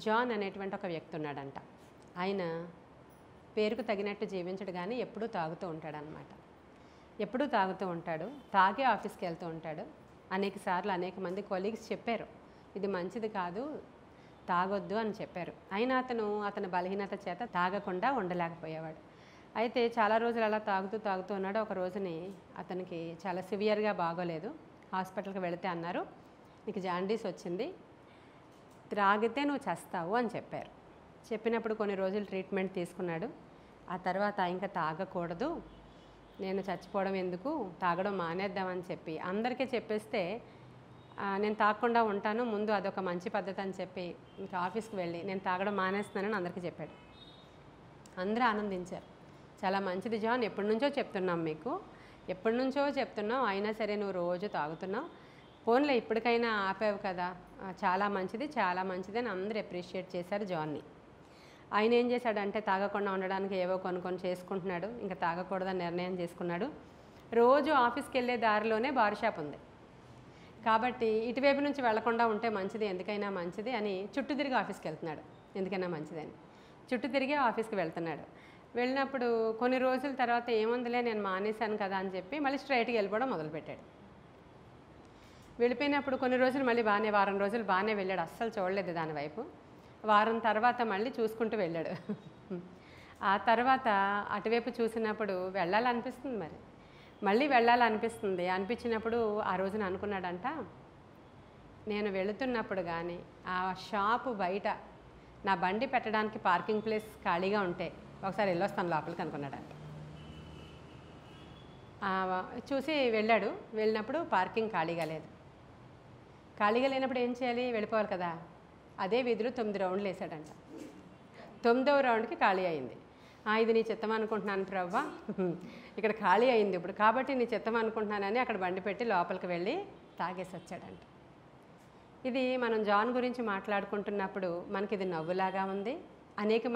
John అనేటువంటి ఒక వ్యక్తి ఉన్నాడంట. ఆయన పేరుకు తగినట్టు జీవించడు కానీ ఎప్పుడూ తాగుతూ ఉంటాడనమాట. ఎప్పుడూ తాగుతూ ఉంటాడు, తాగే ఆఫీస్కి వెళ్తూ ఉంటాడు. అనేక సార్లు అనేక మంది కొలీగ్స్ చెప్పారు, ఇది మంచిది కాదు, తాగొద్దు అని చెప్పారు. అయినా అతని బలహీనత చేత తాగకుండా ఉండలేకపోయేవాడు. అయితే చాలా రోజులు అలా తాగుతూ ఉన్నాడు. ఒక రోజుని అతనికి చాలా సివియర్గా బాగోలేదు. హాస్పిటల్కి వెళితే అన్నారు, నీకు జాండీస్ వచ్చింది, త్రాగితే నువ్వు చస్తావు అని చెప్పారు. చెప్పినప్పుడు కొన్ని రోజులు ట్రీట్మెంట్ తీసుకున్నాడు. ఆ తర్వాత ఇంకా తాగకూడదు, నేను చచ్చిపోవడం ఎందుకు, తాగడం మానేద్దామని చెప్పి అందరికీ చెప్పేస్తే నేను తాగకుండా ఉంటాను, ముందు అదొక మంచి పద్ధతి అని చెప్పి ఇంకా ఆఫీస్కి వెళ్ళి నేను తాగడం మానేస్తున్నానని అందరికీ చెప్పాడు. అందరూ ఆనందించారు. చాలా మంచిది జాన్, ఎప్పటి నుంచో చెప్తున్నాం మీకు, ఎప్పటి నుంచో చెప్తున్నాం, అయినా సరే నువ్వు రోజు తాగుతున్నావు, ఫోన్లో ఇప్పటికైనా ఆపావు కదా, చాలా మంచిది చాలా మంచిది అని అందరూ అప్రిషియేట్ చేశారు జాన్ని. ఆయన ఏం చేశాడంటే తాగకుండా ఉండడానికి ఏవో కొన్ని చేసుకుంటున్నాడు. ఇంకా తాగకూడదని నిర్ణయం చేసుకున్నాడు. రోజు ఆఫీస్కి వెళ్ళే దారిలోనే బార్ షాప్ ఉంది కాబట్టి ఇటువైపు నుంచి వెళ్లకుండా ఉంటే మంచిది, ఎందుకైనా మంచిది అని చుట్టూ తిరిగి ఆఫీస్కి వెళ్తున్నాడు. ఎందుకైనా మంచిదని చుట్టూ తిరిగి ఆఫీస్కి వెళ్తున్నాడు. వెళ్ళినప్పుడు కొన్ని రోజుల తర్వాత ఏముందిలే నేను మానేశాను కదా అని చెప్పి మళ్ళీ స్ట్రైట్గా వెళ్ళిపోవడం మొదలుపెట్టాడు. వెళ్ళిపోయినప్పుడు కొన్ని రోజులు మళ్ళీ వారం రోజులు బాగానే వెళ్ళాడు, అస్సలు చూడలేదు దానివైపు. వారం తర్వాత మళ్ళీ చూసుకుంటూ వెళ్ళాడు. ఆ తర్వాత అటువైపు చూసినప్పుడు వెళ్ళాలనిపిస్తుంది, మళ్ళీ వెళ్ళాలనిపిస్తుంది. అనిపించినప్పుడు ఆ రోజున అనుకున్నాడంట, నేను వెళుతున్నప్పుడు కానీ ఆ షాపు బయట నా బండి పెట్టడానికి పార్కింగ్ ప్లేస్ ఖాళీగా ఉంటే ఒకసారి వెళ్ళొస్తాను లోపలికి అనుకున్నాడంట. చూసి వెళ్ళాడు. వెళ్ళినప్పుడు పార్కింగ్ ఖాళీగా లేదు. ఖాళీగా లేనప్పుడు ఏం చేయాలి, వెళ్ళిపోవాలి కదా. అదే వీధిలో 9 రౌండ్లు వేసాడంట. 9వ రౌండ్కి ఖాళీ అయింది. ఇది నీ చిత్తం అనుకుంటున్నాను ప్రవ్వా, ఇక్కడ ఖాళీ అయింది ఇప్పుడు, కాబట్టి నీ చిత్తం అనుకుంటున్నానని అక్కడ బండి పెట్టి లోపలికి వెళ్ళి తాగేసి వచ్చాడంట. ఇది మనం జాన్ గురించి మాట్లాడుకుంటున్నప్పుడు మనకి ఇది నవ్వులాగా ఉంది. అనేక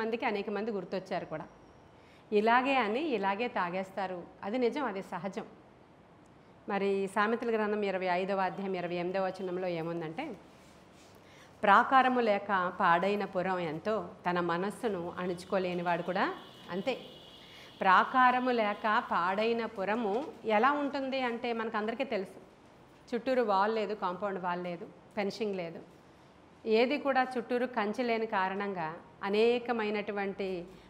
మంది గుర్తొచ్చారు కూడా, ఇలాగే అని ఇలాగే తాగేస్తారు, అది నిజం, అది సహజం. మరి సామెతల గ్రంథం 25వ అధ్యాయం 28వ వచనంలో ఏముందంటే, ప్రాకారము లేక పాడైన పురం ఎంతో తన మనస్సును అణుచుకోలేనివాడు కూడా అంతే. ప్రాకారము లేక పాడైన పురము ఎలా ఉంటుంది అంటే మనకు అందరికీ తెలుసు, చుట్టూరు వాల్ లేదు, కాంపౌండ్ వాల్ లేదు, ఫెన్సింగ్ లేదు, ఏది కూడా చుట్టూరు కంచె లేని కారణంగా అనేకమైనటువంటి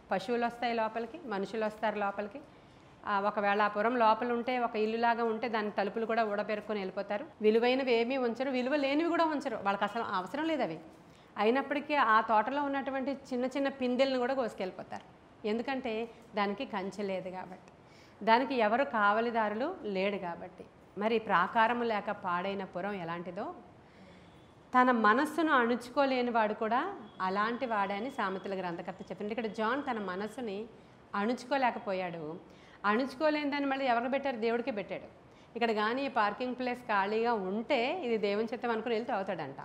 పశువులు వస్తాయి లోపలికి, మనుషులు వస్తారు లోపలికి. ఒకవేళ ఆ పురం లోపల ఉంటే ఒక ఇల్లులాగా ఉంటే దాని తలుపులు కూడా ఊడపెరుక్కొని వెళ్ళిపోతారు. విలువైనవి ఏమీ ఉంచరు, విలువ లేనివి కూడా ఉంచరు, వాళ్ళకి అసలు అవసరం లేదు అవి. అయినప్పటికీ ఆ తోటలో ఉన్నటువంటి చిన్న పిందెలను కూడా కోసుకెళ్ళిపోతారు. ఎందుకంటే దానికి కంచె లేదు కాబట్టి, దానికి ఎవరు కావలిదారులు లేడు కాబట్టి. మరి ప్రాకారము లేక పాడైన పురం ఎలాంటిదో తన మనస్సును అణుచుకోలేని వాడు కూడా అలాంటి వాడే అని సామెతల గ్రంథకర్త చెప్పింది. ఇక్కడ జాన్ తన మనస్సుని అణుచుకోలేకపోయాడు. అణుచుకోలేని దాన్ని మళ్ళీ ఎవరికి పెట్టారు, దేవుడికి పెట్టాడు. ఇక్కడ కానీ ఈ పార్కింగ్ ప్లేస్ ఖాళీగా ఉంటే ఇది దేవుని చిత్తం అనుకుని వెళ్తూ అవుతాడంట.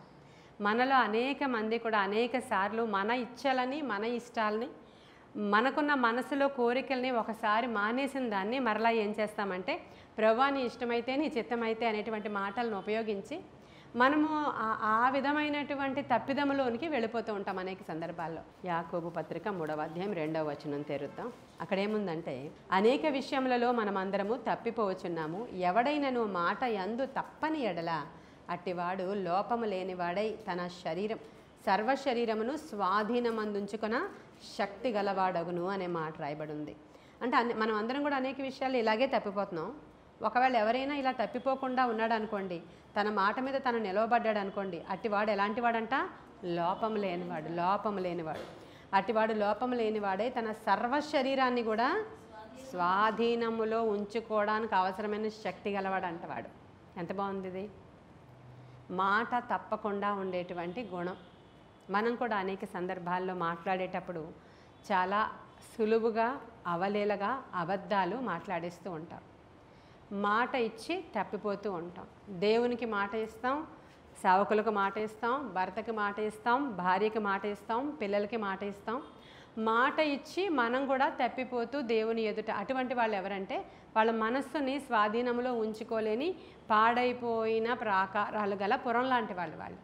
మనలో అనేక మంది కూడా అనేక సార్లు మన ఇచ్చలని, మన ఇష్టాలని, మనకున్న మనసులో కోరికల్ని ఒకసారి మానేసిన దాన్ని మరలా ఏం చేస్తామంటే, ప్రభువా నీ ఇష్టమైతే నీ చిత్తమైతే అనేటువంటి మాటలను ఉపయోగించి మనము ఆ విధమైనటువంటి తప్పిదములోనికి వెళ్ళిపోతూ ఉంటాం అనేక సందర్భాల్లో. యాకోబు పత్రిక 3వ అధ్యాయం 2వ వచనం తెరుద్దాం. అక్కడేముందంటే, అనేక విషయములలో మనమందరము తప్పిపోవచ్చున్నాము, ఎవడైనను మాట యందు తప్పని ఎడల అట్టివాడు లోపము లేనివాడై తన సర్వశరీరమును స్వాధీనమందుంచుకున్న శక్తి గలవాడగును అనే మాట రాయబడి ఉంది. అంటే మనం అందరం కూడా అనేక విషయాలు ఇలాగే తప్పిపోతున్నాం. ఒకవేళ ఎవరైనా ఇలా తప్పిపోకుండా ఉన్నాడు అనుకోండి, తన మాట మీద తను నిలవబడ్డాడు అనుకోండి, అట్టివాడు ఎలాంటి వాడంట, లోపము లేనివాడు. అట్టివాడు లోపము లేనివాడే తన సర్వశరీరాన్ని కూడా స్వాధీనములో ఉంచుకోవడానికి అవసరమైన శక్తి గలవాడు అంటవాడు. ఎంత బాగుంది ఇది. మాట తప్పకుండా ఉండేటువంటి గుణం. మనం కూడా అనేక సందర్భాల్లో మాట్లాడేటప్పుడు చాలా సులువుగా అవలీలగా అబద్ధాలు మాట్లాడేస్తూ ఉంటాం. మాట ఇచ్చి తప్పిపోతూ ఉంటాం. దేవునికి మాట ఇస్తాం, సేవకులకు మాట ఇస్తాం, భర్తకి మాట ఇస్తాం, భార్యకి మాట ఇస్తాం, పిల్లలకి మాట ఇస్తాం. మాట ఇచ్చి మనం కూడా తప్పిపోతూ దేవుని ఎదుట, అటువంటి వాళ్ళు ఎవరంటే వాళ్ళ మనస్సుని స్వాధీనంలో ఉంచుకోలేని పాడైపోయిన ప్రాకారాలు గల పురం లాంటి వాళ్ళు.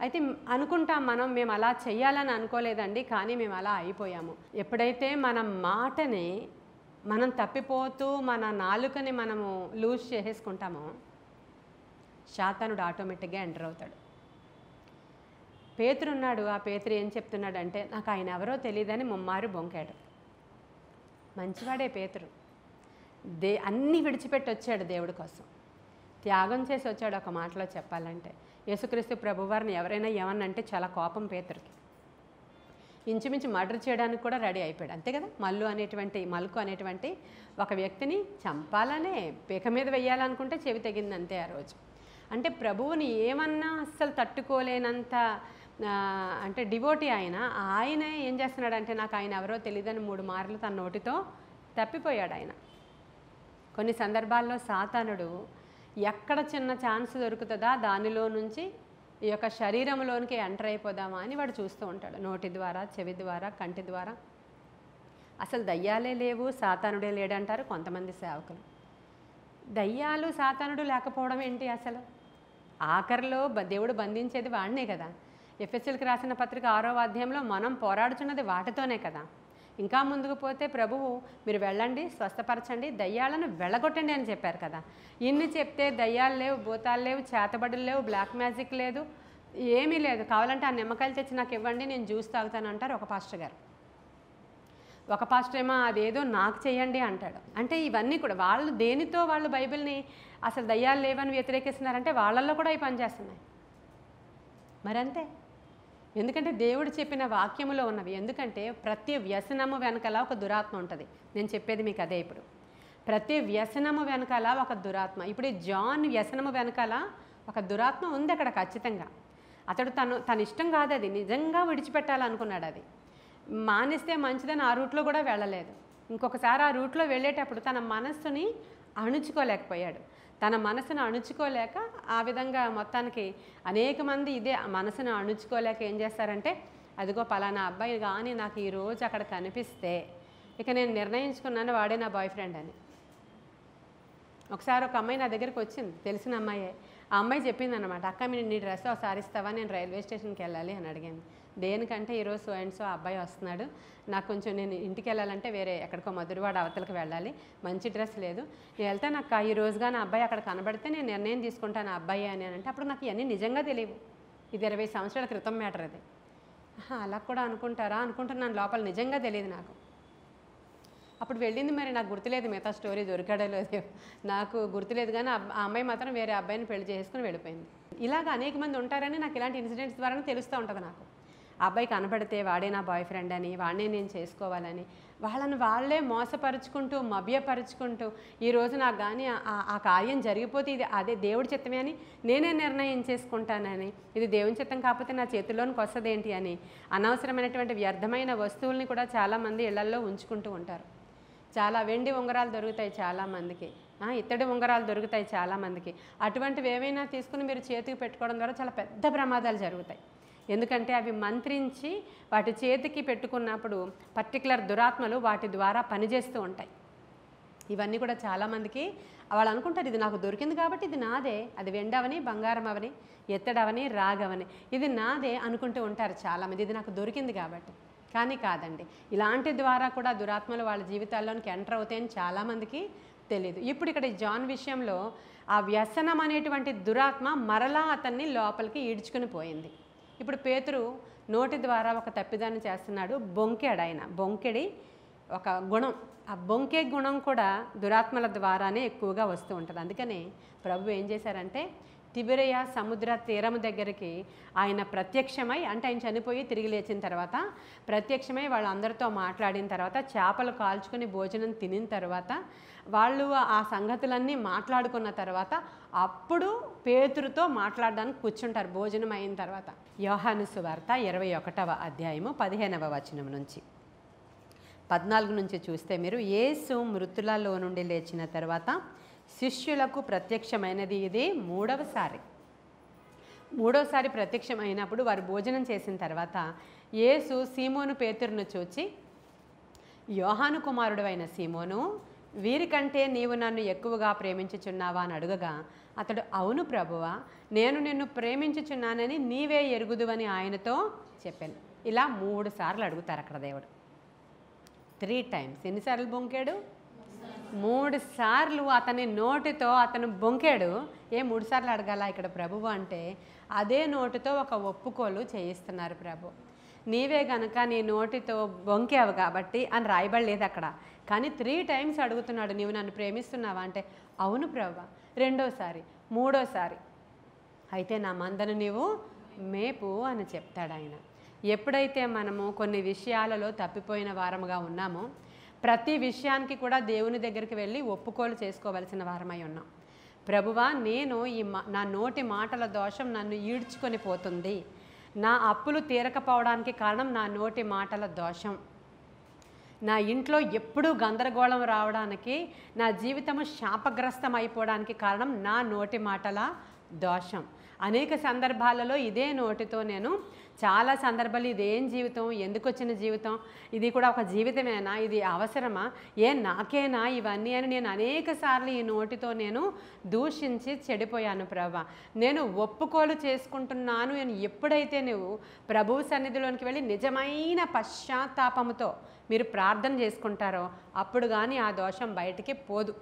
అయితే అనుకుంటాం మేము అలా చెయ్యాలని అనుకోలేదండి, కానీ మేము అలా అయిపోయాము. ఎప్పుడైతే మన మాటని మనం తప్పిపోతూ మన నాలుకని మనము లూజ్ చేసేసుకుంటామో శాతానుడు ఆటోమేటిక్గా ఎంటర్ అవుతాడు. పేతురు ఉన్నాడు. ఆ పేతురు ఏం చెప్తున్నాడంటే, నాకు ఆయన ఎవరో తెలియదని ముమ్మారు బొంకాడు. మంచివాడే పేతురు. అన్నీ విడిచిపెట్టి వచ్చాడు దేవుడి కోసం, త్యాగం చేసి వచ్చాడు. ఒక మాటలో చెప్పాలంటే యేసుక్రీస్తు ప్రభువారిని ఎవరైనా ఏమన్నంటే చాలా కోపం పేతురికి. ఇంచుమించు మర్డర్ చేయడానికి కూడా రెడీ అయిపోయాడు, అంతే కదా. మలుకు అనేటువంటి ఒక వ్యక్తిని చంపాలనే పీక మీద వెయ్యాలనుకుంటే చెవి తెగింది అంతే ఆ రోజు. అంటే ప్రభువుని ఏమన్నా అస్సలు తట్టుకోలేనంత అంటే డివోటీ ఆయన ఏం చేస్తున్నాడంటే, నాకు ఆయన ఎవరో తెలియదని 3 మార్లు తన నోటితో తప్పిపోయాడు ఆయన. కొన్ని సందర్భాల్లో సాతానుడు ఎక్కడ చిన్న ఛాన్స్ దొరుకుతుందా దానిలో నుంచి ఈ యొక్క శరీరంలోనికి ఎంటర్ అయిపోదామా అని వాడు చూస్తూ ఉంటాడు. నోటి ద్వారా, చెవి ద్వారా, కంటి ద్వారా. అసలు దయ్యాలే లేవు, సాతానుడే లేడంటారు కొంతమంది సేవకులు. దయ్యాలు సాతానుడు లేకపోవడం ఏంటి అసలు? ఆఖరిలో దేవుడు బంధించేది వాడినే కదా. ఎఫెసీయులకు రాసిన పత్రిక 6వ అధ్యాయంలో మనం పోరాడుచున్నది వాటితోనే కదా. ఇంకా ముందుకు పోతే ప్రభువు మీరు వెళ్ళండి, స్వస్థపరచండి, దయ్యాలను వెళ్ళగొట్టండి అని చెప్పారు కదా. ఇన్ని చెప్తే దయ్యాలు లేవు, భూతాలు లేవు, చేతబడులు లేవు, బ్లాక్ మ్యాజిక్ లేదు, ఏమీ లేదు. కావాలంటే ఆ నిమ్మకాయలు తెచ్చి నాకు ఇవ్వండి, నేను జ్యూస్ తాగుతానంటారు ఒక పాస్టర్ గారు. ఒక పాస్టర్ ఏమో అదేదో నాకు చేయండి అంటాడు. అంటే ఇవన్నీ కూడా వాళ్ళు దేనితో వాళ్ళు బైబిల్ని అసలు దయ్యాలు లేవని వ్యతిరేకిస్తున్నారంటే వాళ్ళల్లో కూడా ఇవి పనిచేస్తున్నాయి. మరంతే. ఎందుకంటే దేవుడు చెప్పిన వాక్యములో ఉన్నవి. ఎందుకంటే ప్రతి వ్యసనము వెనకాల ఒక దురాత్మ ఉంటుంది. నేను చెప్పేది మీకు అదే. ఇప్పుడు ప్రతి వ్యసనము వెనకాల ఒక దురాత్మ. ఇప్పుడు ఈ జాన్ వ్యసనము వెనకాల ఒక దురాత్మ ఉంది అక్కడ ఖచ్చితంగా. అతడు తన ఇష్టం కాదు, అది నిజంగా విడిచిపెట్టాలనుకున్నాడు. అది మానేస్తే మంచిదని ఆ రూట్లో కూడా వెళ్ళలేదు. ఇంకొకసారి ఆ రూట్లో వెళ్ళేటప్పుడు తన మనస్సుని అణుచుకోలేకపోయాడు. తన మనసును అణుచుకోలేక ఆ విధంగా మొత్తానికి అనేక మంది ఇదే మనసును అణుచుకోలేక ఏం చేస్తారంటే, అదిగో పలానా అబ్బాయి కానీ నాకు ఈరోజు అక్కడ కనిపిస్తే ఇక నేను నిర్ణయించుకున్నాను వాడే నా బాయ్ ఫ్రెండ్ అని. ఒకసారి ఒక అమ్మాయి నా దగ్గరికి వచ్చింది, తెలిసిన అమ్మాయే. ఆ అమ్మాయి చెప్పింది అనమాట, అక్క మీరు నీ డ్రెస్ ఒకసారి ఇస్తావా, నేను రైల్వే స్టేషన్కి వెళ్ళాలి అని అడిగాను. దేనికంటే ఈరోజు సో అండ్ సో అబ్బాయి వస్తున్నాడు, నాకు కొంచెం నేను ఇంటికి వెళ్ళాలంటే వేరే ఎక్కడికో మధురవాడ అవతలకు వెళ్ళాలి, మంచి డ్రెస్ లేదు, నేను వెళ్తాను అక్క, ఈ రోజుగా నా అబ్బాయి అక్కడ కనబడితే నేను నిర్ణయం తీసుకుంటాను ఆ అబ్బాయి అని అంటే, అప్పుడు నాకు ఇవన్నీ నిజంగా తెలియవు. ఇది 20 సంవత్సరాల క్రితం మ్యాటర్ అది. అలా కూడా అనుకుంటారా అనుకుంటున్నాను లోపల, నిజంగా తెలియదు నాకు. అప్పుడు వెళ్ళింది, మరి నాకు గుర్తులేదు మిగతా స్టోరీ దొరికాడో లేదో నాకు గుర్తులేదు, కానీ ఆ అమ్మాయి మాత్రం వేరే అబ్బాయిని పెళ్లి చేసుకుని వెళ్ళిపోయింది. ఇలాగ అనేక మంది ఉంటారని నాకు ఇలాంటి ఇన్సిడెంట్స్ ద్వారా తెలుస్తూ ఉంటుంది నాకు. ఆ అబ్బాయి కనబడితే వాడే నా బాయ్ ఫ్రెండ్ అని, వాడినే నేను చేసుకోవాలని వాళ్ళని వాళ్ళే మోసపరుచుకుంటూ మభ్యపరుచుకుంటూ, ఈరోజు నాకు కానీ ఆ కార్యం జరిగిపోతే ఇది అదే దేవుడి చిత్తమే అని నేనే నిర్ణయం చేసుకుంటానని, ఇది దేవుని చిత్తం కాకపోతే నా చేతిలోనికి వస్తుంది ఏంటి అని అనవసరమైనటువంటి వ్యర్థమైన వస్తువుల్ని కూడా చాలామంది ఇళ్లల్లో ఉంచుకుంటూ ఉంటారు. చాలా వెండి ఉంగరాలు దొరుకుతాయి చాలామందికి, ఇత్తడి ఉంగరాలు దొరుకుతాయి చాలామందికి. అటువంటివి ఏవైనా తీసుకుని మీరు చేతికి పెట్టుకోవడం ద్వారా చాలా పెద్ద ప్రమాదాలు జరుగుతాయి. ఎందుకంటే అవి మంత్రించి వాటి చేతికి పెట్టుకున్నప్పుడు పర్టికులర్ దురాత్మలు వాటి ద్వారా పనిచేస్తూ ఉంటాయి. ఇవన్నీ కూడా చాలామందికి వాళ్ళు అనుకుంటారు ఇది నాకు దొరికింది కాబట్టి ఇది నాదే, అది వెండవని బంగారం అవని ఎత్తడవని రాగవని ఇది నాదే అనుకుంటూ ఉంటారు చాలామంది, ఇది నాకు దొరికింది కాబట్టి. కానీ కాదండి, ఇలాంటి ద్వారా కూడా దురాత్మలు వాళ్ళ జీవితాల్లోనికి ఎంటర్ అవుతాయని చాలామందికి తెలియదు. ఇప్పుడు ఇక్కడ జాన్ విషయంలో ఆ వ్యసనం అనేటువంటి దురాత్మ మరలా అతన్ని లోపలికి ఈడ్చుకుని పోయింది. ఇప్పుడు పేతురు నోటి ద్వారా ఒక తప్పిదాన్ని చేస్తున్నాడు, బొంకెడు. ఆయన బొంకెడి ఒక గుణం, ఆ బొంకే గుణం కూడా దురాత్మల ద్వారానే ఎక్కువగా వస్తూ ఉంటుంది. అందుకని ప్రభు ఏం చేశారంటే తిబిరయ సముద్ర తీరం దగ్గరికి ఆయన ప్రత్యక్షమై, అంటే ఆయన చనిపోయి తిరిగి లేచిన తర్వాత ప్రత్యక్షమై వాళ్ళందరితో మాట్లాడిన తర్వాత చేపలు కాల్చుకొని భోజనం తినిన తర్వాత వాళ్ళు ఆ సంగతులన్నీ మాట్లాడుకున్న తర్వాత అప్పుడు పేతురుతో మాట్లాడడానికి కూర్చుంటారు భోజనం అయిన తర్వాత. యోహాను సువార్త 21వ అధ్యాయము 15వ వచనం నుంచి 14 నుంచి చూస్తే మీరు, యేసు మృతులలో నుండి లేచిన తర్వాత శిష్యులకు ప్రత్యక్షమైనది ఇది మూడవసారి ప్రత్యక్షమైనప్పుడు వారు భోజనం చేసిన తర్వాత యేసు సీమోను పేతురును చూచి, యోహాను కుమారుడు అయిన సీమోను, వీరికంటే నీవు నన్ను ఎక్కువగా ప్రేమించుచున్నావా అని అడుగగా, అతడు అవును ప్రభువా, నేను నిన్ను ప్రేమించుచున్నానని నీవే ఎరుగుదువని ఆయనతో చెప్పాను. ఇలా 3 సార్లు అడుగుతారు అక్కడ దేవుడు. 3 టైమ్స్. ఎన్నిసార్లు బొంకాడు? 3 సార్లు అతని నోటితో అతను బొంకాడు. 3 సార్లు అడగాల ఇక్కడ ప్రభువు అంటే? అదే నోటితో ఒక ఒప్పుకోలు చేయిస్తున్నారు ప్రభు. నీవే గనక నీ నోటితో బొంకావు కాబట్టి అని రాయబడలేదు అక్కడ, కానీ 3 టైమ్స్ అడుగుతున్నాడు, నీవు నన్ను ప్రేమిస్తున్నావా అంటే అవును ప్రభువా. 2వసారి, 3వసారి అయితే నా మందను నీవు మేపు అని చెప్తాడు ఆయన. ఎప్పుడైతే మనము కొన్ని విషయాలలో తప్పిపోయిన వారముగా ఉన్నామో, ప్రతి విషయానికి కూడా దేవుని దగ్గరికి వెళ్ళి ఒప్పుకోలు చేసుకోవలసిన వారమై ఉన్నాం. ప్రభువా, నేను నా నోటి మాటల దోషం నన్ను ఈడ్చుకొని పోతుంది. నా అప్పులు తీరకపోవడానికి కారణం నా నోటి మాటల దోషం. నా ఇంట్లో ఎప్పుడూ గందరగోళం రావడానికి, నా జీవితము శాపగ్రస్తం అయిపోవడానికి కారణం నా నోటి మాటల దోషం. అనేక సందర్భాలలో ఇదే నోటితో నేను చాలా సందర్భాలు ఇదేం జీవితం, ఎందుకు వచ్చిన జీవితం, ఇది కూడా ఒక జీవితమేనా, ఇది అవసరమా, నాకేనా ఇవన్నీ అని నేను అనేక సార్లు ఈ నోటితో నేను దూషించి చెడిపోయాను ప్రభా. నేను ఒప్పుకోలు చేసుకుంటున్నాను అని ఎప్పుడైతే నువ్వు ప్రభువు సన్నిధిలోనికి వెళ్ళి నిజమైన పశ్చాత్తాపముతో మీరు ప్రార్థన చేసుకుంటారో అప్పుడు కానీ ఆ దోషం బయటికి పోదు.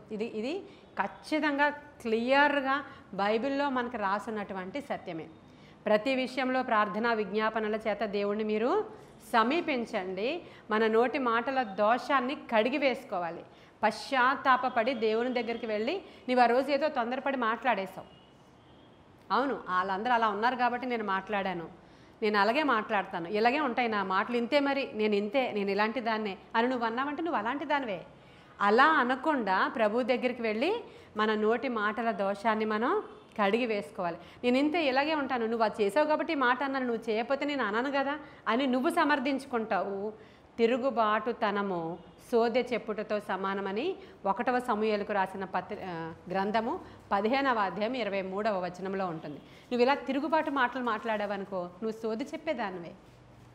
ఇది ఖచ్చితంగా క్లియర్గా బైబిల్లో మనకు రాసున్నటువంటి సత్యమే. ప్రతి విషయంలో ప్రార్థనా విజ్ఞాపనల చేత దేవుణ్ణి మీరు సమీపించండి. మన నోటి మాటల దోషాన్ని కడిగి వేసుకోవాలి. పశ్చాత్తాపపడి దేవుని దగ్గరికి వెళ్ళి, నీవు ఆ రోజు ఏదో తొందరపడి మాట్లాడేశావు, అవును వాళ్ళందరూ అలా ఉన్నారు కాబట్టి నేను మాట్లాడాను, నేను అలాగే మాట్లాడతాను, ఇలాగే ఉంటాయి నా మాటలు, ఇంతే మరి నేను ఇంతే, నేను ఇలాంటి దాన్నే అని నువ్వు అన్నావంటే నువ్వు అలాంటి దానివే. అలా అనకుండా ప్రభు దగ్గరికి వెళ్ళి మన నోటి మాటల దోషాన్ని మనం కడిగి వేసుకోవాలి. నేను ఇంతే ఇలాగే ఉంటాను, నువ్వు అది చేసావు కాబట్టి మాట అన్నాను, నువ్వు చేయకపోతే నేను అనను కదా అని నువ్వు సమర్థించుకుంటావు. తిరుగుబాటుతనము సోదె చెప్పుటతో సమానమని 1వ సమూయేలుకు రాసిన గ్రంథము 15వ అధ్యాయం 23వ వచనంలో ఉంటుంది. నువ్వు ఇలా తిరుగుబాటు మాటలు మాట్లాడావనుకో నువ్వు సోది చెప్పేదానివే.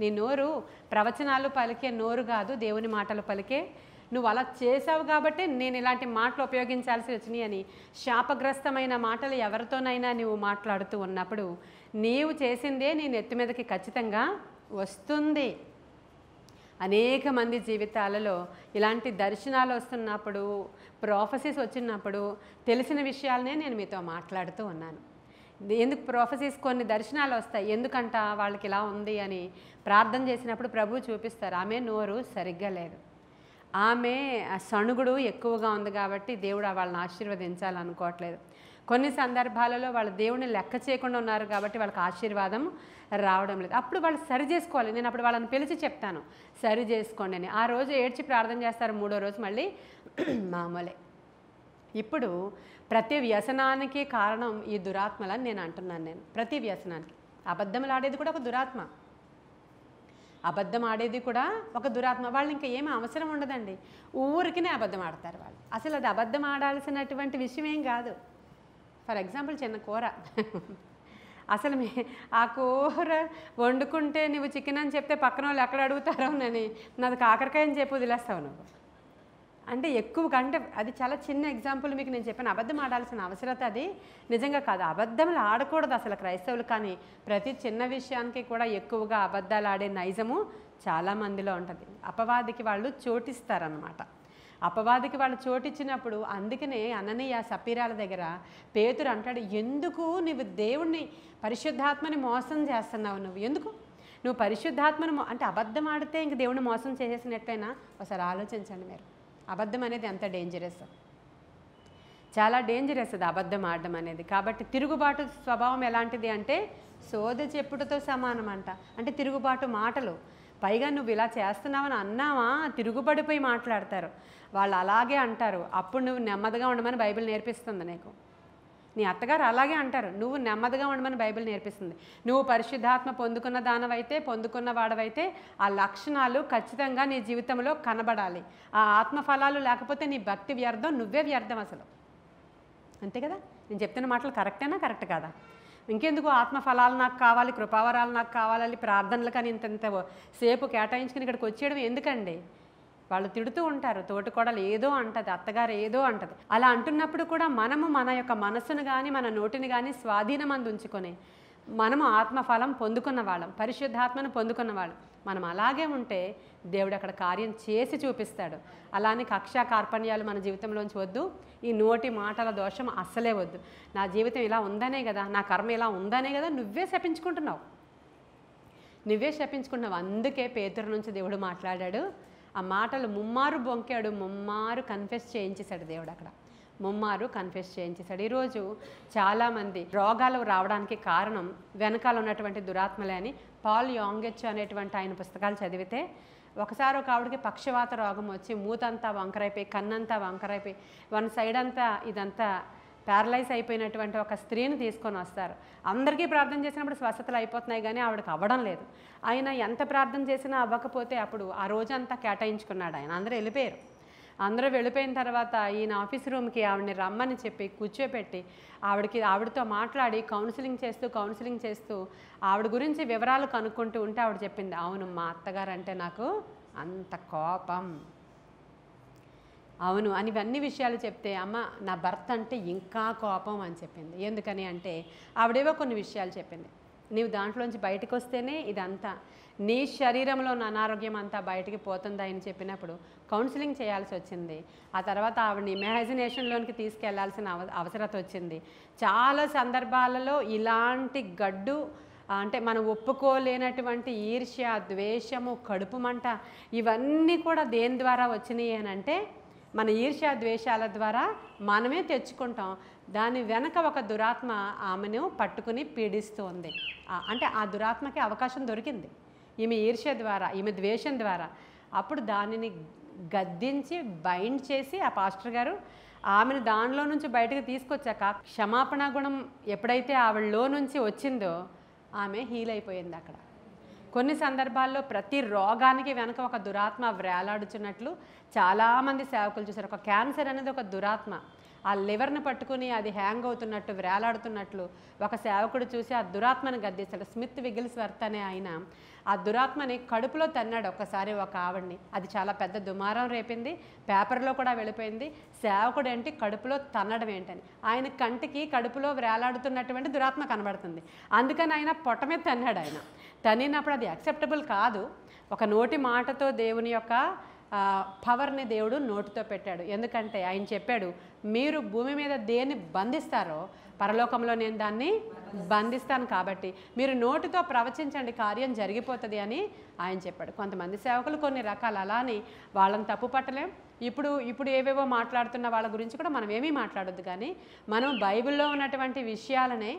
నీ నోరు ప్రవచనాలు పలికే నోరు కాదు, దేవుని మాటలు పలికే. నువ్వు అలా చేసావు కాబట్టి నేను ఇలాంటి మాటలు ఉపయోగించాల్సి వచ్చినాయి అని శాపగ్రస్తమైన మాటలు ఎవరితోనైనా నువ్వు మాట్లాడుతూ ఉన్నప్పుడు నీవు చేసిందే నీ నెత్తి మీదకి ఖచ్చితంగా వస్తుంది. అనేక మంది జీవితాలలో ఇలాంటి దర్శనాలు వస్తున్నప్పుడు, ప్రొఫెసీస్ వచ్చినప్పుడు తెలిసిన విషయాలనే నేను మీతో మాట్లాడుతూ ఉన్నాను. ఎందుకు ప్రొఫెసీస్ కొన్ని దర్శనాలు వస్తాయి, ఎందుకంట వాళ్ళకి ఇలా ఉంది అని ప్రార్థన చేసినప్పుడు ప్రభువు చూపిస్తారు, ఆమె నోరు సరిగ్గా లేదు, ఆమె సణుగుడు ఎక్కువగా ఉంది కాబట్టి దేవుడు వాళ్ళని ఆశీర్వదించాలనుకోవట్లేదు. కొన్ని సందర్భాలలో వాళ్ళు దేవుని లెక్క చేయకుండా ఉన్నారు కాబట్టి వాళ్ళకి ఆశీర్వాదం రావడం లేదు. అప్పుడు వాళ్ళు సరి చేసుకోవాలి. నేను అప్పుడు వాళ్ళని పిలిచి చెప్తాను, సరి చేసుకోండి అని. ఆ రోజు ఏడ్చి ప్రార్థన చేస్తారు, 3వ రోజు మళ్ళీ మామూలే. ఇప్పుడు ప్రతి వ్యసనానికి కారణం ఈ దురాత్మలని నేను అంటున్నాను. నేను ప్రతి వ్యసనానికి, అబద్ధములు ఆడేది కూడా ఒక దురాత్మ, అబద్ధం ఆడేది కూడా ఒక దురాత్మ. వాళ్ళు ఇంకా ఏమీ అవసరం ఉండదండి, ఊరికినే అబద్ధం ఆడతారు వాళ్ళు. అసలు అది అబద్ధం ఆడాల్సినటువంటి విషయం ఏం కాదు. ఫర్ ఎగ్జాంపుల్ చిన్న కూర, అసలు ఆ కూర వండుకుంటే నువ్వు చికెన్ అని చెప్తే పక్కన వాళ్ళు ఎక్కడ అడుగుతారో అని నాది కాకరకాయ అని చెప్పి వదిలేస్తావు నువ్వు. అంటే ఎక్కువ కంటే అది చాలా చిన్న ఎగ్జాంపుల్ మీకు నేను చెప్పాను. అబద్ధం ఆడాల్సిన అవసరత అది నిజంగా కాదు. అబద్ధములు ఆడకూడదు అసలు క్రైస్తవులు. కానీ ప్రతి చిన్న విషయానికి కూడా ఎక్కువగా అబద్ధాలు ఆడే నైజము చాలామందిలో ఉంటుంది. అపవాదికి వాళ్ళు చోటిస్తారనమాట. అపవాదికి వాళ్ళు చోటిచ్చినప్పుడు అందుకనే అననీయ సపీరాల దగ్గర పేతురు అంటాడు, ఎందుకు నువ్వు దేవుణ్ణి పరిశుద్ధాత్మని మోసం చేస్తున్నావు, నువ్వు పరిశుద్ధాత్మను అంటే అబద్ధం ఆడితే ఇంక దేవుణ్ణి మోసం చేసేసినట్టయినా ఒకసారి ఆలోచించండి మీరు. అబద్ధం అనేది ఎంత డేంజరస్, చాలా డేంజరస్ అది అబద్ధం ఆడడం అనేది. కాబట్టి తిరుగుబాటు స్వభావం ఎలాంటిది అంటే సోద చెప్పుటతో సమానం అంట. అంటే తిరుగుబాటు మాటలు, పైగా నువ్వు ఇలా చేస్తున్నావని అన్నావా తిరుగుబడిపోయి మాట్లాడతారు వాళ్ళు, అలాగే అంటారు. అప్పుడు నువ్వు నెమ్మదిగా ఉండమని బైబిల్ నేర్పిస్తుంది నీకు. నీ అత్తగారు అలాగే అంటారు, నువ్వు నెమ్మదిగా ఉండమని బైబిల్ నేర్పిస్తుంది. నువ్వు పరిశుద్ధాత్మ పొందుకున్న దానవైతే, పొందుకున్న వాడవైతే ఆ లక్షణాలు ఖచ్చితంగా నీ జీవితంలో కనబడాలి. ఆ ఆత్మఫలాలు లేకపోతే నీ భక్తి వ్యర్థం, నువ్వే వ్యర్థం అసలు. అంతే కదా? నేను చెప్తున్న మాటలు కరెక్టేనా, కరెక్ట్ కాదా? ఇంకెందుకు ఆత్మఫలాలు నాకు కావాలి, కృపావరాలు నాకు కావాలి, ప్రార్థనలు కానీ ఇంత సేపు కేటాయించుకుని ఇక్కడికి వచ్చేయడం ఎందుకండి? వాళ్ళు తిడుతూ ఉంటారు, తోటికోడలు ఏదో అంటది, అత్తగారు ఏదో అంటది. అలా అంటున్నప్పుడు కూడా మనము మన యొక్క మనసును కానీ మన నోటిని కానీ స్వాధీనమందు ఉంచుకొని మనము ఆత్మఫలం పొందుకున్న వాళ్ళం, పరిశుద్ధాత్మను పొందుకున్న వాళ్ళం. మనం అలాగే ఉంటే దేవుడు అక్కడ కార్యం చేసి చూపిస్తాడు. అలానే కక్షా కార్పణ్యాలు మన జీవితంలోంచి వద్దు. ఈ నోటి మాటల దోషం అస్సలే వద్దు. నా జీవితం ఇలా ఉందనే కదా, నా కర్మ ఇలా ఉందనే కదా నువ్వే శపించుకుంటున్నావు. అందుకే పేతురు నుంచి దేవుడు మాట్లాడాడు. ఆ మాటలు ముమ్మారు బొంకాడు, ముమ్మారు కన్ఫెస్ చేయించేశాడు దేవుడు. అక్కడ ముమ్మారు కన్ఫెస్ చేయించేశాడు. ఈరోజు చాలామంది రోగాలు రావడానికి కారణం వెనకాల ఉన్నటువంటి దురాత్మలే అని పాల్ యాంగెచ్ అనేటువంటి ఆయన పుస్తకాలు చదివితే, ఒకసారి ఒక ఆవిడకి పక్షవాత రోగం వచ్చి మూతంతా వంకరైపోయి, కన్నంతా వంకరైపోయి, వన్ సైడ్ అంతా ఇదంతా ప్యారలైజ్ అయిపోయినటువంటి ఒక స్త్రీని తీసుకొని వస్తారు. అందరికీ ప్రార్థన చేసినప్పుడు స్వస్థతలు అయిపోతున్నాయి, కానీ ఆవిడకి అవ్వడం లేదు. ఆయన ఎంత ప్రార్థన చేసినా అవ్వకపోతే అప్పుడు ఆ రోజంతా కేటాయించుకున్నాడు ఆయన. అందరూ వెళ్ళిపోయిన తర్వాత ఈయన ఆఫీస్ రూమ్కి ఆవిడని రమ్మని చెప్పి కూర్చోపెట్టి ఆవిడతో మాట్లాడి కౌన్సిలింగ్ చేస్తూ ఆవిడ గురించి వివరాలు కనుక్కుంటూ ఉంటే ఆవిడ చెప్పింది, అవును మా అత్తగారు అంటే నాకు అంత కోపం, అవును అని ఇవన్నీ విషయాలు చెప్తే, అమ్మ నా భర్త అంటే ఇంకా కోపం అని చెప్పింది. ఎందుకని అంటే ఆవిడేవో కొన్ని విషయాలు చెప్పింది. నీవు దాంట్లోంచి బయటకు వస్తేనే ఇదంతా నీ శరీరంలో ఉన్న అనారోగ్యం అంతా బయటికి పోతుందా అని చెప్పినప్పుడు కౌన్సిలింగ్ చేయాల్సి వచ్చింది. ఆ తర్వాత ఆవిడని ఇమాజినేషన్లోనికి తీసుకెళ్లాల్సిన అవసరత వచ్చింది. చాలా సందర్భాలలో ఇలాంటి గడ్డు అంటే మనం ఒప్పుకోలేనటువంటి ఈర్ష్య, ద్వేషము, కడుపు మంట ఇవన్నీ కూడా దేని ద్వారా వచ్చినాయి అని అంటే మన ఈర్ష్య ద్వేషాల ద్వారా మనమే తెచ్చుకుంటాం. దాని వెనక ఒక దురాత్మ ఆమెను పట్టుకుని పీడిస్తుంది. అంటే ఆ దురాత్మకి అవకాశం దొరికింది ఈమె ఈర్ష్య ద్వారా, ఈమె ద్వేషం ద్వారా. అప్పుడు దానిని గద్దించి బైండ్ చేసి ఆ పాస్టర్ గారు ఆమెను దానిలో నుంచి బయటకు తీసుకొచ్చాక క్షమాపణ గుణం ఎప్పుడైతే ఆవిడలో నుంచి వచ్చిందో ఆమె హీల్ అయిపోయింది. అక్కడ కొన్ని సందర్భాల్లో ప్రతి రోగానికి వెనక ఒక దురాత్మ వేలాడుచున్నట్లు చాలామంది సేవకులు చూశారు. ఒక క్యాన్సర్ అనేది ఒక దురాత్మ. ఆ లివర్ని పట్టుకుని అది హ్యాంగ్ అవుతున్నట్టు వేలాడుతున్నట్లు ఒక సేవకుడు చూసి ఆ దురాత్మని గద్దిస్తాడు. స్మిత్ విగిల్స్వర్త్ అనే ఆయన ఆ దురాత్మని కడుపులో తన్నాడు ఒకసారి ఒక ఆవిడ్ని. అది చాలా పెద్ద దుమారం రేపింది, పేపర్లో కూడా వెళ్ళిపోయింది. సేవకుడు ఏంటి కడుపులో తన్నడం ఏంటని, ఆయన కంటికి కడుపులో వేలాడుతున్నటువంటి దురాత్మ కనబడుతుంది. అందుకని ఆయన పొట్ట మీద తన్నాడు. ఆయన తన్నినప్పుడు అది యాక్సెప్టబుల్ కాదు. ఒక నోటి మాటతో దేవుని యొక్క పవర్ని దేవుడు నోటితో పెట్టాడు. ఎందుకంటే ఆయన చెప్పాడు, మీరు భూమి మీద దేన్ని బంధిస్తారో పరలోకంలో నేను దాన్ని బంధిస్తాను, కాబట్టి మీరు నోటితో ప్రవచించండి, కార్యం జరిగిపోతుంది అని ఆయన చెప్పాడు. కొంతమంది సేవకులు కొన్ని రకాలు అలానే వాళ్ళని తప్పు పట్టలేం. ఇప్పుడు ఏవేవో మాట్లాడుతున్న వాళ్ళ గురించి కూడా మనం ఏమీ మాట్లాడొద్దు, కానీ మనం బైబిల్లో ఉన్నటువంటి విషయాలనే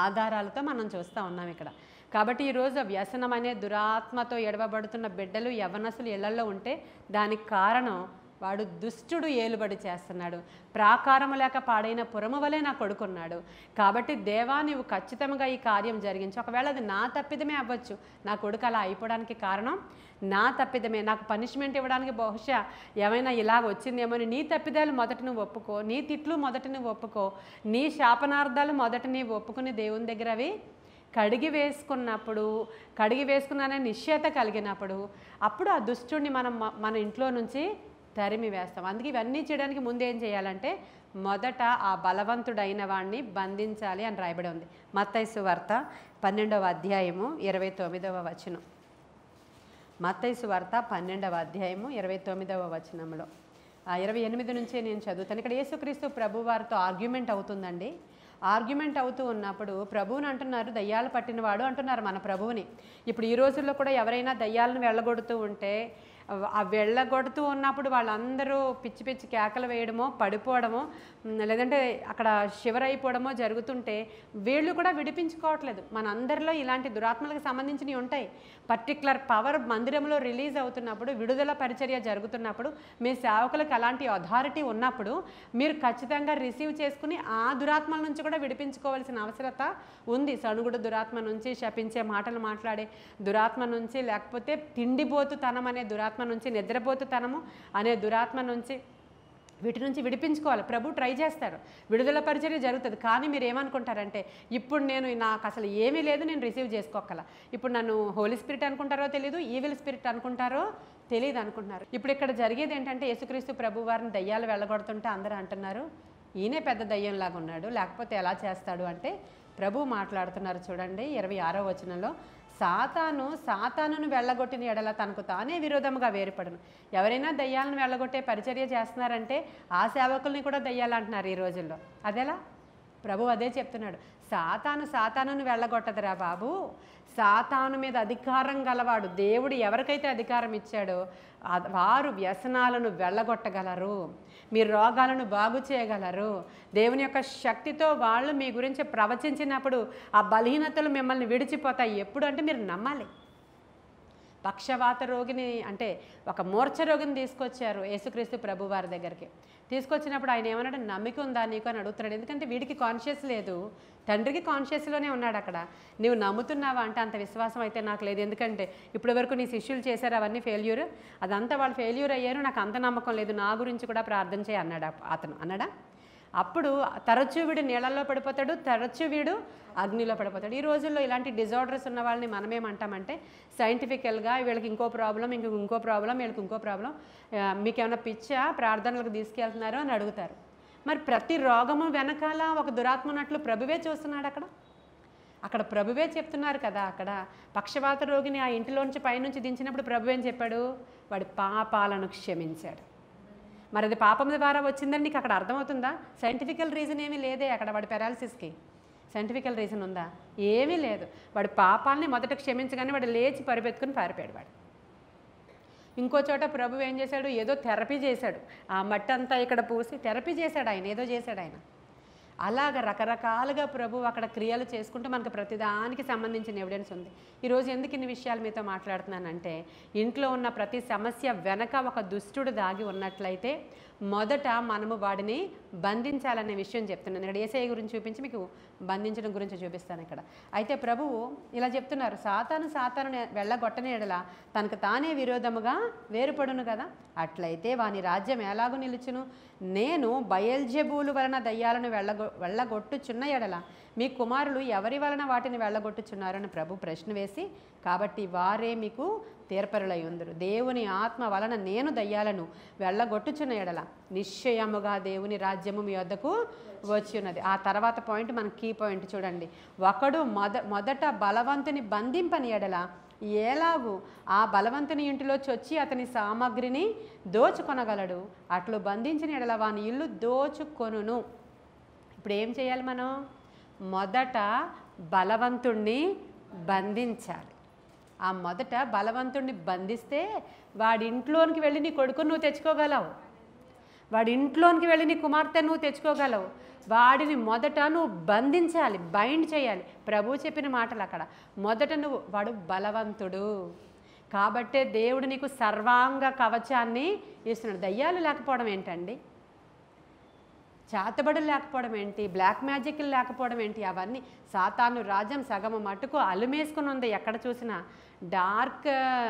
ఆధారాలతో మనం చూస్తూ ఉన్నాం ఇక్కడ. కాబట్టి ఈరోజు వ్యసనం అనే దురాత్మతో ఎడవబడుతున్న బిడ్డలు యవ్వనస్తులు ఇళ్లలో ఉంటే దానికి కారణం వాడు దుష్టుడు ఏలుబడి చేస్తున్నాడు. ప్రాకారము లేక పాడైన పురము వలె నా కొడుకున్నాడు. కాబట్టి దేవా నీవు ఖచ్చితంగా ఈ కార్యం జరిగించు. ఒకవేళ అది నా తప్పిదమే అవ్వచ్చు, నా కొడుకు అలా అయిపోవడానికి కారణం నా తప్పిదమే, నాకు పనిష్మెంట్ ఇవ్వడానికి బహుశా ఏమైనా ఇలాగ వచ్చిందేమో అని నీ తప్పిదాలు మొదట నువ్వు ఒప్పుకో, నీ తిట్లు మొదట నువ్వు ఒప్పుకో, నీ శాపనార్థాలు మొదట నీవు ఒప్పుకుని దేవుని దగ్గర అవి కడిగి వేసుకున్నానే నిశ్చయత కలిగినప్పుడు అప్పుడు ఆ దుష్టుడిని మన ఇంట్లో నుంచి తరిమి వేస్తాం. అందుకే ఇవన్నీ చేయడానికి ముందు ఏం చేయాలంటే మొదట ఆ బలవంతుడైన వాడిని బంధించాలి అని రాయబడి ఉంది. మత్తయి సువార్త 12వ అధ్యాయము 29వ వచనం. మత్తయి సువార్త 12వ అధ్యాయము 29వ వచనంలో 28 నుంచే నేను చదువుతాను. ఇక్కడ యేసుక్రీస్తు ప్రభు వారితో ఆర్గ్యుమెంట్ అవుతుందండి. ఆర్గ్యుమెంట్ అవుతూ ఉన్నప్పుడు ప్రభువుని అంటున్నారు, దయ్యాలు పట్టినవాడు అంటున్నారు మన ప్రభువుని. ఇప్పుడు ఈ రోజుల్లో కూడా ఎవరైనా దయ్యాలను వెళ్ళగొడుతూ ఉంటే ఆ వెళ్ళగొడుతూ ఉన్నప్పుడు వాళ్ళందరూ పిచ్చి పిచ్చి కేకలు వేయడమో, పడిపోవడమో, లేదంటే అక్కడ షివర్ అయిపోవడమో జరుగుతుంటే వీళ్ళు కూడా విడిపించుకోవట్లేదు. మనందరిలో ఇలాంటి దురాత్మలకు సంబంధించినవి ఉంటాయి. పర్టికులర్ పవర్ మందిరంలో రిలీజ్ అవుతున్నప్పుడు, విడుదల పరిచర్య జరుగుతున్నప్పుడు, మీ సేవకులకు అలాంటి అథారిటీ ఉన్నప్పుడు మీరు ఖచ్చితంగా రిసీవ్ చేసుకుని ఆ దురాత్మల నుంచి కూడా విడిపించుకోవాల్సిన అవసరత ఉంది. సణుగుడు దురాత్మ నుంచి, శపించే మాటలు మాట్లాడే దురాత్మ నుంచి, లేకపోతే తిండిపోతుతనం అనే దురాత్మ నుంచి, నిద్రపోతుతనము అనే దురాత్మ నుంచి, వీటి నుంచి విడిపించుకోవాలి. ప్రభు ట్రై చేస్తాడు, విడుదల పరిచర్య జరుగుతుంది. కానీ మీరు ఏమనుకుంటారంటే ఇప్పుడు నాకు అసలు ఏమీ లేదు, నేను రిసీవ్ చేసుకోగల. ఇప్పుడు నన్ను హోలీ స్పిరిట్ అనుకుంటారో తెలియదు, ఈవిల్ స్పిరిట్ అనుకుంటారో తెలియదు అనుకుంటున్నారు. ఇప్పుడు ఇక్కడ జరిగేది ఏంటంటే యేసుక్రీస్తు ప్రభు వారిని దయ్యాలు వెళ్ళగొడుతుంటే అందరూ అంటున్నారు ఈయనే పెద్ద దయ్యంలాగా ఉన్నాడు, లేకపోతే ఎలా చేస్తాడు అంటే ప్రభు మాట్లాడుతున్నారు చూడండి 26వ వచనంలో, సాతానును వెళ్ళగొట్టిన ఎడల తనకు తానే విరోధముగా వేరుపడను. ఎవరైనా దయ్యాలను వెళ్ళగొట్టే పరిచర్య చేస్తున్నారంటే ఆ సేవకుల్ని కూడా దయ్యాలు అంటున్నారు ఈ రోజుల్లో. అదెలా? ప్రభు అదే చెప్తున్నాడు, సాతానును వెళ్ళగొట్టదురా బాబు, సాతాను మీద అధికారం గలవాడు దేవుడు ఎవరికైతే అధికారం ఇచ్చాడో వారు వ్యసనాలను వెళ్ళగొట్టగలరు, మీ రోగాలను బాగు చేయగలరు. దేవుని యొక్క శక్తితో వాళ్ళు మీ గురించి ప్రవచించినప్పుడు ఆ బలహీనతలు మిమ్మల్ని విడిచిపోతాయి. ఎప్పుడు అంటే మీరు నమ్మాలి. పక్షవాత రోగిని అంటే ఒక మూర్ఛ రోగిని తీసుకొచ్చారు యేసుక్రీస్తు ప్రభు వారి దగ్గరికి. తీసుకొచ్చినప్పుడు ఆయన ఏమన్నాడు, నమ్మిక ఉందా నీకు అని అడుగుతున్నాడు. ఎందుకంటే వీడికి కాన్షియస్ లేదు, తండ్రికి కాన్షియస్లోనే ఉన్నాడు అక్కడ. నువ్వు నమ్ముతున్నావా అంటే అంత విశ్వాసం అయితే నాకు లేదు, ఎందుకంటే ఇప్పటి వరకు నీ శిష్యులు చేశారు అవన్నీ ఫెయిల్యూర్, అదంతా వాళ్ళు ఫెయిల్యూర్ అయ్యారు, నాకు అంత నమ్మకం లేదు, నా గురించి కూడా ప్రార్థన చేయి అన్నాడు అతను. అన్నాడా? అప్పుడు తరచూ వీడు నీళ్ళల్లో పడిపోతాడు, తరచూ వీడు అగ్నిలో పడిపోతాడు. ఈ రోజుల్లో ఇలాంటి డిజార్డర్స్ ఉన్న వాళ్ళని మనమేమంటామంటే సైంటిఫికల్గా వీళ్ళకి ఇంకో ప్రాబ్లం, ఇంకో ప్రాబ్లం, వీళ్ళకి ఇంకో ప్రాబ్లం, మీకేమైనా పిచ్చా ప్రార్థనలకు తీసుకెళ్తున్నారు అని అడుగుతారు. మరి ప్రతి రోగము వెనకాల ఒక దురాత్మ ఉన్నట్లు ప్రభువే చూస్తున్నాడు అక్కడ ప్రభువే చెప్తున్నారు కదా. అక్కడ పక్షవాత రోగిని ఆ ఇంటిలోంచి పైనుంచి దించినప్పుడు ప్రభు ఏం చెప్పాడు, వాడి పాపాలను క్షమించాడు. మరి అది పాపం ద్వారా వచ్చిందని నీకు అక్కడ అర్థమవుతుందా? సైంటిఫికల్ రీజన్ ఏమీ లేదే అక్కడ. వాడి పెరాలసిస్కి సైంటిఫికల్ రీజన్ ఉందా? ఏమీ లేదు. వాడి పాపాలని మొదట క్షమించగానే వాడు లేచి పరిపెత్తుకుని పారిపోయాడు. వాడు ఇంకో చోట ప్రభు ఏం చేశాడు, ఏదో థెరపీ చేశాడు, ఆ మట్టి అంతా ఇక్కడ పూసి థెరపీ చేశాడు ఆయన, ఏదో చేశాడు ఆయన. అలాగ రకరకాలుగా ప్రభు అక్కడ క్రియలు చేసుకుంటూ మనకు ప్రతిదానికి సంబంధించిన ఎవిడెన్స్ ఉంది. ఈరోజు ఎందుకు ఇన్ని విషయాలు మీతో మాట్లాడుతున్నానంటే ఇంట్లో ఉన్న ప్రతి సమస్య వెనక ఒక దుష్టుడు దాగి ఉన్నట్లయితే మొదట మనము వాడిని బంధించాలనే విషయం చెప్తున్నాను. ఇక్కడ యేసయ్య గురించి చూపించి మీకు బంధించడం గురించి చూపిస్తాను ఇక్కడ. అయితే ప్రభువు ఇలా చెప్తున్నారు, సాతాను వెళ్ళగొట్టని ఎడల తనకు తానే విరోధముగా వేరుపడును కదా, అట్లయితే వాని రాజ్యం ఎలాగూ నిలుచును? నేను బయల్జెబూలు వలన దయ్యాలను వెళ్ళగొట్టుచున్న ఎడల మీ కుమారులు ఎవరి వలన వాటిని వెళ్ళగొట్టుచున్నారని ప్రభు ప్రశ్న వేసి, కాబట్టి వారే మీకు తీర్పరులై ఉందరు. దేవుని ఆత్మ వలన నేను దయ్యాలను వెళ్ళగొట్టుచున్న ఎడల నిశ్చయముగా దేవుని రాజ్యము మీ వద్దకు వచ్చి ఉన్నది. ఆ తర్వాత పాయింట్ మన కీ పాయింట్ చూడండి. ఒకడు మొదట బలవంతుని బంధింపని ఎడల ఎలాగూ ఆ బలవంతుని ఇంటిలో చొచ్చి అతని సామగ్రిని దోచుకొనగలడు, అట్లు బంధించిన ఎడల వాని ఇల్లు దోచుకొనును. ఇప్పుడు ఏం చేయాలి మనం? మొదట బలవంతుణ్ణి బంధించాలి. ఆ మొదట బలవంతుణ్ణి బంధిస్తే వాడి ఇంట్లోనికి వెళ్ళి నీ కొడుకుని నువ్వు తెచ్చుకోగలవు, వాడి ఇంట్లోనికి వెళ్ళి నీ కుమార్తె నువ్వు తెచ్చుకోగలవు. వాడిని మొదట నువ్వు బంధించాలి, బైండ్ చేయాలి. ప్రభు చెప్పిన మాటలు అక్కడ. మొదట వాడు బలవంతుడు కాబట్టే దేవుడు నీకు సర్వాంగ కవచాన్ని ఇస్తున్నాడు. దయ్యాలు లేకపోవడం ఏంటండి? చేతబడులు లేకపోవడం ఏంటి? బ్లాక్ మ్యాజిక్లు లేకపోవడం ఏంటి? అవన్నీ సాతాను రాజ్యం సగము మట్టుకు అలుమేసుకుని ఉంది. ఎక్కడ చూసినా డార్క్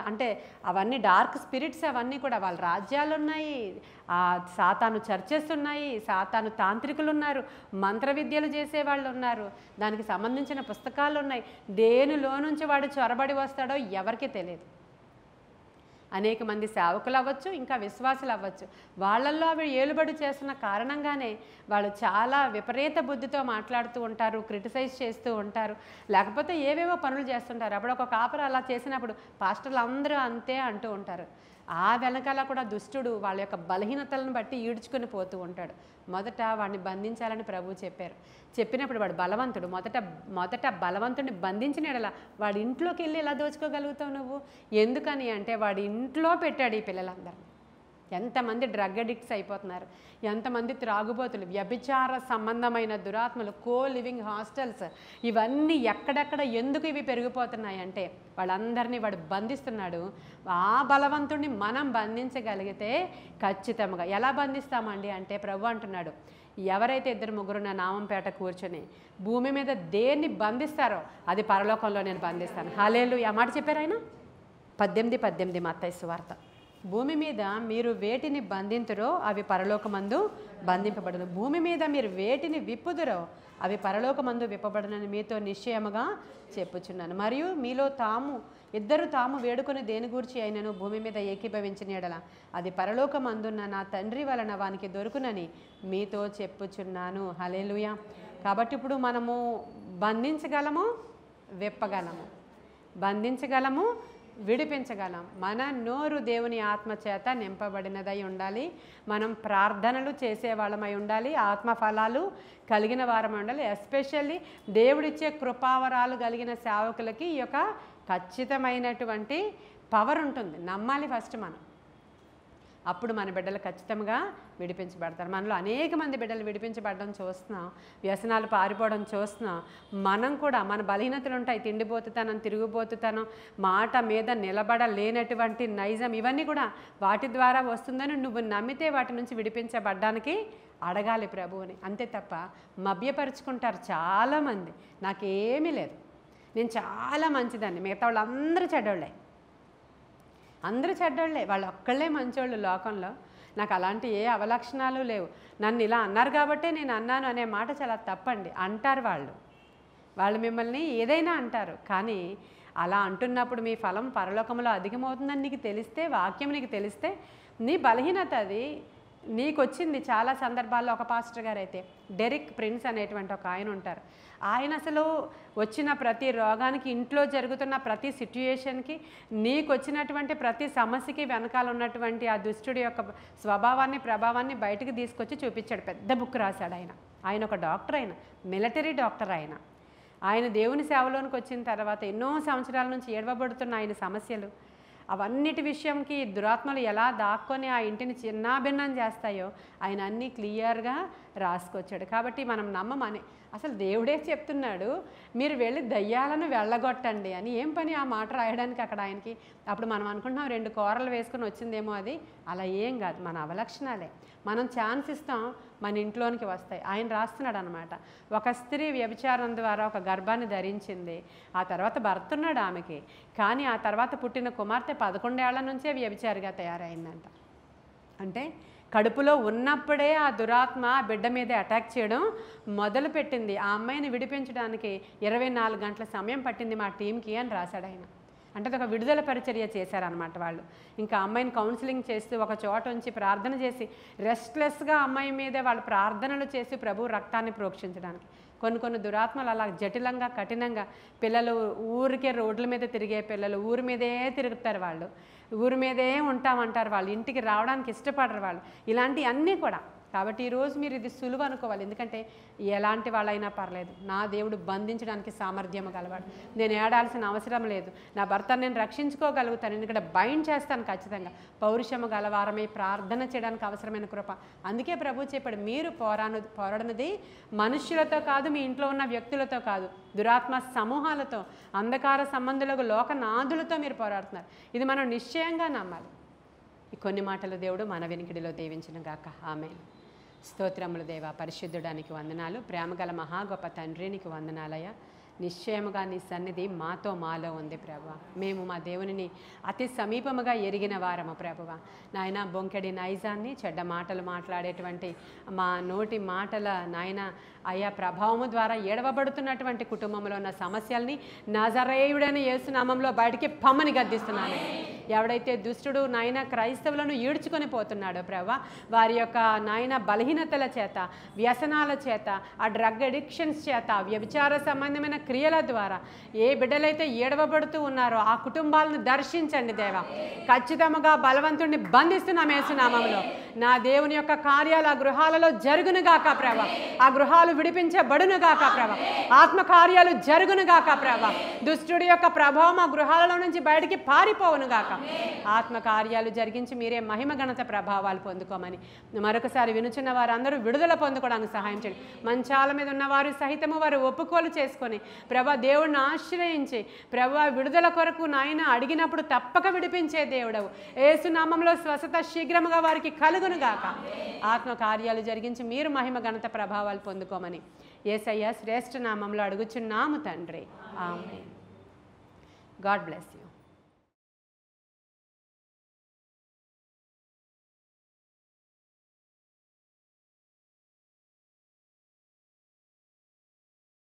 అంటే అవన్నీ డార్క్ స్పిరిట్స్, అవన్నీ కూడా వాళ్ళ రాజ్యాలు ఉన్నాయి, సాతాను చర్చెస్ ఉన్నాయి, సాతాను తాంత్రికులు ఉన్నారు, మంత్ర విద్యలు చేసేవాళ్ళు ఉన్నారు, దానికి సంబంధించిన పుస్తకాలు ఉన్నాయి. దేనిలో నుంచి వాడు చొరబడి వస్తాడో ఎవరికీ తెలియదు. అనేక మంది సేవకులు అవ్వచ్చు, ఇంకా విశ్వాసులు అవ్వచ్చు, వాళ్ళల్లో అవి ఏలుబడి చేస్తున్న కారణంగానే వాళ్ళు చాలా విపరీత బుద్ధితో మాట్లాడుతూ ఉంటారు, క్రిటిసైజ్ చేస్తూ ఉంటారు, లేకపోతే ఏవేవో పనులు చేస్తుంటారు. అప్పుడు ఒక కాపరు అలా చేసినప్పుడు పాస్టర్లు అందరూ అంతే అంటూ ఉంటారు. ఆ వెనకాల కూడా దుష్టుడు వాళ్ళ యొక్క బలహీనతలను బట్టి ఈడ్చుకొని పోతూ ఉంటాడు. మొదట వాడిని బంధించాలని ప్రభువు చెప్పినప్పుడు వాడు బలవంతుడు. మొదట బలవంతుడిని బంధించిన ఎడల వాడి ఇంట్లోకి వెళ్ళి ఎలా దోచుకోగలుగుతావు నువ్వు? ఎందుకని అంటే వాడి ఇంట్లో పెట్టాడు ఈ పిల్లలందరూ. ఎంతమంది డ్రగ్ అడిక్ట్స్ అయిపోతున్నారు, ఎంతమంది త్రాగుబోతులు, వ్యభిచార సంబంధమైన దురాత్మలు, లివింగ్ హాస్టల్స్, ఇవన్నీ ఎక్కడెక్కడ ఎందుకు ఇవి పెరిగిపోతున్నాయి అంటే వాళ్ళందరినీ వాడు బంధిస్తున్నాడు. ఆ బలవంతుడిని మనం బంధించగలిగితే ఖచ్చితంగా ఎలా బంధిస్తామండి అంటే ప్రభు అంటున్నాడు, ఎవరైతే 2-3 నా నామం పేట కూర్చొని భూమి మీద దేన్ని బంధిస్తారో అది పరలోకంలో నేను బంధిస్తాను. హల్లెలూయా. ఆ మాట చెప్పారు ఆయన 18:18 మత్తయి సువార్త. భూమి మీద మీరు వేటిని బంధింతురో అవి పరలోకమందు బంధింపబడును, భూమి మీద మీరు వేటిని విప్పుదురో అవి పరలోకమందు విప్పబడునని మీతో నిశ్చయముగా చెప్పుచున్నాను. మరియు మీలో ఇద్దరు తాము వేడుకొని దేని గూర్చి అయినను భూమి మీద ఏకీభవించిన యెడల అది పరలోకమందున్న నా తండ్రి వలన వానికి దొరుకునని మీతో చెప్పుచున్నాను. హల్లెలూయా. కాబట్టి ఇప్పుడు మనము బంధించగలము, విప్పగలము, బంధించగలము, విడిపించగలం. మన నోరు దేవుని ఆత్మచేత నింపబడినదై ఉండాలి. మనం ప్రార్థనలు చేసేవాళ్ళమై ఉండాలి. ఆత్మఫలాలు కలిగిన వారమై ఉండాలి. ఎస్పెషల్లీ దేవుడిచ్చే కృపావరాలు కలిగిన సేవకులకి ఈ యొక్క ఖచ్చితమైనటువంటి పవర్ ఉంటుంది. నమ్మాలి ఫస్ట్ మనం, అప్పుడు మన బిడ్డలు ఖచ్చితంగా విడిపించబడతారు. మనలో అనేక మంది బిడ్డలు విడిపించబడడం చూస్తున్నాం, వ్యసనాలు పారిపోవడం చూస్తున్నాం. మనం కూడా మన బలహీనతలు ఉంటాయి, తిండిపోతుతనం, తిరుగుబోతుతనం, మాట మీద నిలబడలేనటువంటి నైజం, ఇవన్నీ కూడా వాటి ద్వారా వస్తుందని నువ్వు నమ్మితే వాటి నుంచి విడిపించబడ్డానికి అడగాలి ప్రభువుని. అంతే తప్ప మభ్యపరుచుకుంటారు చాలామంది. నాకేమీ లేదు, నేను చాలా మంచిదాన్ని, మిగతా వాళ్ళు అందరూ చెడ్డోళ్ళే, అందరూ చెడ్డోళ్ళే, వాళ్ళు ఒక్కళ్ళే మంచోళ్ళు లోకంలో. నాకు అలాంటి ఏ అవలక్షణాలు లేవు, నన్ను ఇలా అన్నారు కాబట్టే నేను అన్నాను అనే మాట చాలా తప్పండి. అంటారు వాళ్ళు మిమ్మల్ని ఏదైనా అంటారు, కానీ అలా అంటున్నప్పుడు మీ ఫలం పరలోకంలో అధికమవుతుందని నీకు తెలిస్తే, వాక్యం నీకు తెలిస్తే, నీ బలహీనత అది నీకు వచ్చింది. చాలా సందర్భాల్లో ఒక పాస్టర్ గారు అయితే డెరిక్ ప్రిన్స్ అనేటువంటి ఒక ఆయన ఉంటారు. ఆయన అసలు వచ్చిన ప్రతి రోగానికి, ఇంట్లో జరుగుతున్న ప్రతి సిట్యుయేషన్కి, నీకు వచ్చినటువంటి ప్రతి సమస్యకి వెనకాల ఉన్నటువంటి ఆ దుష్టుడి యొక్క స్వభావాన్ని, ప్రభావాన్ని బయటకు తీసుకొచ్చి చూపించాడు. పెద్ద బుక్ రాశాడు ఆయన. ఆయన ఒక డాక్టర్, ఆయన మిలిటరీ డాక్టర్. ఆయన దేవుని సేవలోనికి వచ్చిన తర్వాత ఎన్నో సంవత్సరాల నుంచి ఏడవబడుతున్న ఆయన సమస్యలు, అవన్నిటి విషయంకి దురాత్మలు ఎలా దాక్కొని ఆ ఇంటిని చిన్నాభిన్నం చేస్తాయో ఆయన అన్నీ క్లియర్గా రాసుకొచ్చాడు. కాబట్టి మనం నమ్మమని, అసలు దేవుడే చెప్తున్నాడు మీరు వెళ్ళి దయ్యాలను వెళ్ళగొట్టండి అని. ఏం పని ఆ మాట రాయడానికి అక్కడ ఆయనకి? అప్పుడు మనం అనుకుంటున్నాం 2 కూరలు వేసుకొని వచ్చిందేమో అది. అలా ఏం కాదు, మన అవలక్షణాలే. మనం ఛాన్స్ ఇస్తాం, మన ఇంట్లోనికి వస్తాయి. ఆయన రాస్తున్నాడు అనమాట. ఒక స్త్రీ వ్యభిచారం ద్వారా ఒక గర్భాన్ని ధరించింది, ఆ తర్వాత భర్త ఉన్నాడు ఆమెకి, కానీ ఆ తర్వాత పుట్టిన కుమార్తె 11 ఏళ్ల నుంచే వ్యభిచారిగా తయారైందంట. అంటే కడుపులో ఉన్నప్పుడే ఆ దురాత్మ బిడ్డ మీద అటాక్ చేయడం మొదలుపెట్టింది. ఆ అమ్మాయిని విడిపించడానికి 24 గంటల సమయం పట్టింది మా టీంకి అని రాశాడు ఆయన. అంటే ఒక విడుదల పరిచర్య చేశారనమాట వాళ్ళు. ఇంకా అమ్మాయిని కౌన్సిలింగ్ చేస్తూ ఒక చోట ఉంచి ప్రార్థన చేసి రెస్ట్లెస్గా అమ్మాయి మీదే వాళ్ళు ప్రార్థనలు చేసి ప్రభు రక్తాన్ని ప్రోక్షించడానికి. కొన్ని దురాత్మలు అలా జటిలంగా, కఠినంగా, పిల్లలు ఊరికే రోడ్ల మీద తిరిగే పిల్లలు, ఊరి మీదే తిరుగుతారు వాళ్ళు, ఊరి మీదే ఉంటామంటారు వాళ్ళు, ఇంటికి రావడానికి ఇష్టపడరు వాళ్ళు, ఇలాంటివి అన్నీ కూడా. కాబట్టి ఈరోజు మీరు ఇది సులువు అనుకోవాలి. ఎందుకంటే ఎలాంటి వాళ్ళైనా పర్లేదు, నా దేవుడు బంధించడానికి సామర్థ్యం గలవాడు. నేను ఏడాల్సిన అవసరం లేదు, నా భర్తను నేను రక్షించుకోగలుగుతాను, ఎందుకంటే బైండ్ చేస్తాను ఖచ్చితంగా. పౌరుషము గలవారమై ప్రార్థన చేయడానికి అవసరమైన కృప. అందుకే ప్రభు చెప్పాడు, మీరు పోరాడనది మనుష్యులతో కాదు, మీ ఇంట్లో ఉన్న వ్యక్తులతో కాదు, దురాత్మ సమూహాలతో, అంధకార సంబంధులకు, లోకనాథులతో మీరు పోరాడుతున్నారు. ఇది మనం నిశ్చయంగా నమ్మాలి. ఈ కొన్ని మాటలు దేవుడు మన వినికిడిలో దీవించును గాక. ఆమేన్. స్తోత్రములు దేవా, పరిశుద్ధుడానికి వందనాలు. ప్రేమగల మహా గొప్ప తండ్రి నీకు వందనాలయ్యా. నిశ్చయముగా నీ సన్నిధి మాలో ఉంది ప్రభువా. మేము మా దేవునిని అతి సమీపముగా ఎరిగిన వారము ప్రభువా. నాయన బొంకెడి నైజాన్ని, చెడ్డ మాటలు మాట్లాడేటువంటి మా నోటి మాటల నాయన అయా ప్రభావము ద్వారా ఏడవబడుతున్నటువంటి కుటుంబంలో ఉన్న సమస్యల్ని నజరేయుడైన యేసు నామంలో బయటికి పమ్మని గద్దిస్తున్నాను. ఎవడైతే దుష్టుడు నాయన క్రైస్తవులను ఈడ్చుకొని పోతున్నాడో ప్రభువా, వారి యొక్క నాయన బలహీనతల చేత, వ్యసనాల చేత, ఆ డ్రగ్ అడిక్షన్స్ చేత, వ్యభిచార సంబంధమైన క్రియల ద్వారా ఏ బిడ్డలైతే ఏడవబడుతూ ఉన్నారో ఆ కుటుంబాలను దర్శించండి దేవా. ఖచ్చితంగా బలవంతుడిని బంధిస్తున్నాం యేసునామంలో. నా దేవుని యొక్క కార్యాలు ఆ గృహాలలో జరుగునుగాక ప్రభా. ఆ గృహాలు విడిపించబడునుగాక ప్రభా. ఆత్మ కార్యాలు జరుగునుగాక ప్రభా. దుష్టుడి యొక్క ప్రభావం ఆ గృహాలలో నుంచి బయటికి పారిపోవునుగాక. ఆత్మ కార్యాలు జరిగించి మీరే మహిమ ఘనత ప్రభావాలు పొందుకోమని మరొకసారి వినుచున్న వారందరూ విడుదల పొందుకోవడానికి సహాయం చేయండి. మంచాల మీద ఉన్నవారు సహితము వారు ఒప్పుకోలు చేసుకొని ప్రభా దేవుడిని ఆశ్రయించి ప్రభా విడుదల కొరకు నాయన అడిగినప్పుడు తప్పక విడిపించే దేవుడవు. యేసు నామంలో స్వస్థత శీఘ్రముగా వారికి కలుగునుగాక. ఆత్మ కార్యాలు జరిగించి మీరు మహిమ ఘనత ప్రభావాలు పొందుకోమని యేసయ్య శ్రేష్ఠ నామంలో అడుగుచున్నాము తండ్రి. ఆమేన్. God bless you.